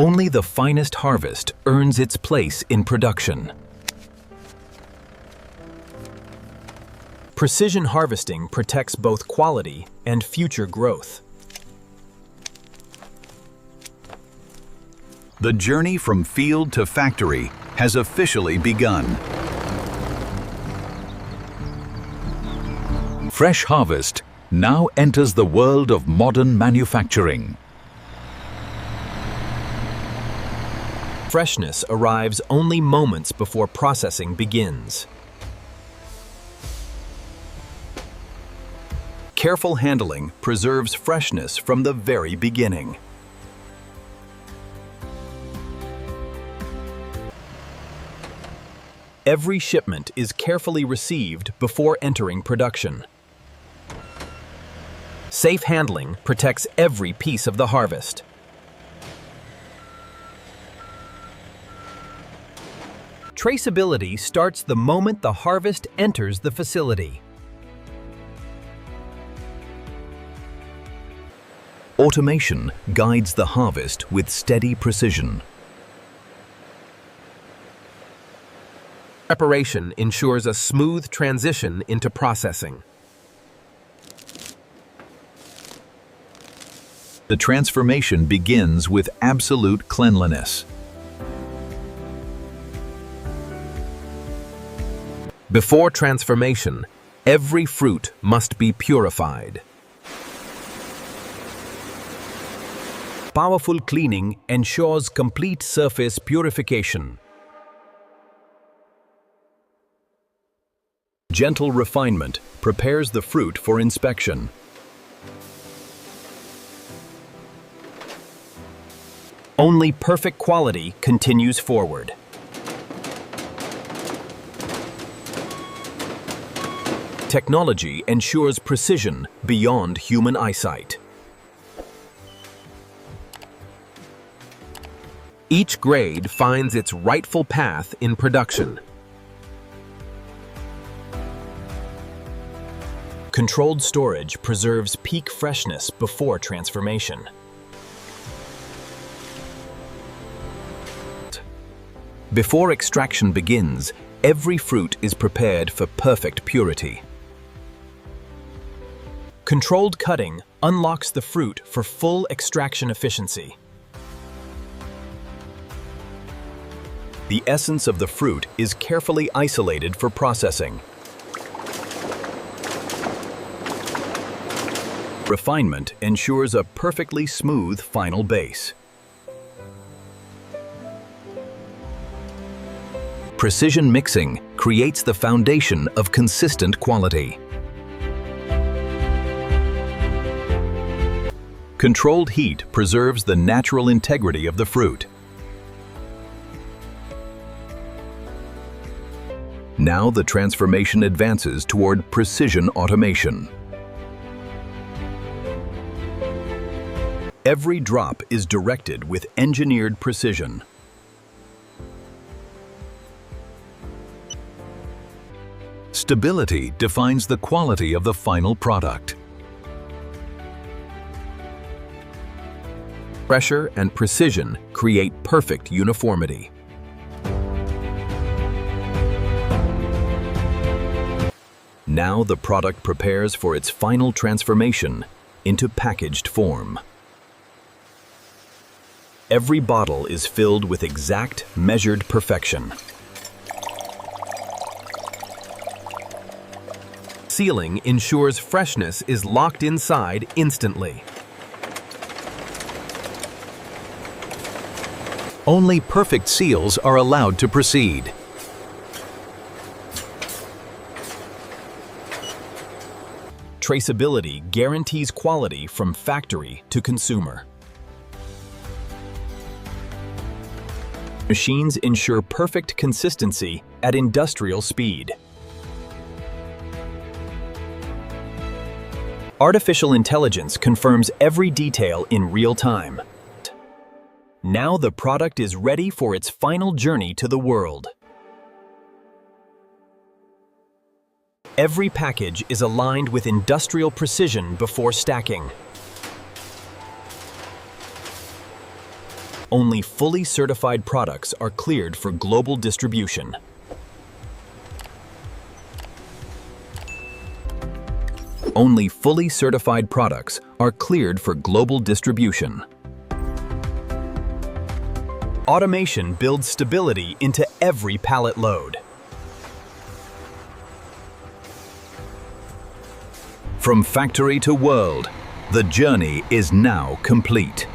Only the finest harvest earns its place in production. Precision harvesting protects both quality and future growth. The journey from field to factory has officially begun. Fresh harvest now enters the world of modern manufacturing. Freshness arrives only moments before processing begins. Careful handling preserves freshness from the very beginning. Every shipment is carefully received before entering production. Safe handling protects every piece of the harvest. Traceability starts the moment the harvest enters the facility. Automation guides the harvest with steady precision. Preparation ensures a smooth transition into processing. The transformation begins with absolute cleanliness. Before transformation, every fruit must be purified. Powerful cleaning ensures complete surface purification. Gentle refinement prepares the fruit for inspection. Only perfect quality continues forward. Technology ensures precision beyond human eyesight. Each grade finds its rightful path in production. Controlled storage preserves peak freshness before transformation. Before extraction begins, every fruit is prepared for perfect purity. Controlled cutting unlocks the fruit for full extraction efficiency. The essence of the fruit is carefully isolated for processing. Refinement ensures a perfectly smooth final base. Precision mixing creates the foundation of consistent quality. Controlled heat preserves the natural integrity of the fruit. Now the transformation advances toward precision automation. Every drop is directed with engineered precision. Stability defines the quality of the final product. Pressure and precision create perfect uniformity. Now the product prepares for its final transformation into packaged form. Every bottle is filled with exact, measured perfection. Sealing ensures freshness is locked inside instantly. Only perfect seals are allowed to proceed. Traceability guarantees quality from factory to consumer. Machines ensure perfect consistency at industrial speed. Artificial intelligence confirms every detail in real time. Now the product is ready for its final journey to the world. Every package is aligned with industrial precision before stacking. Only fully certified products are cleared for global distribution. Only fully certified products are cleared for global distribution. Automation builds stability into every pallet load. From factory to world, the journey is now complete.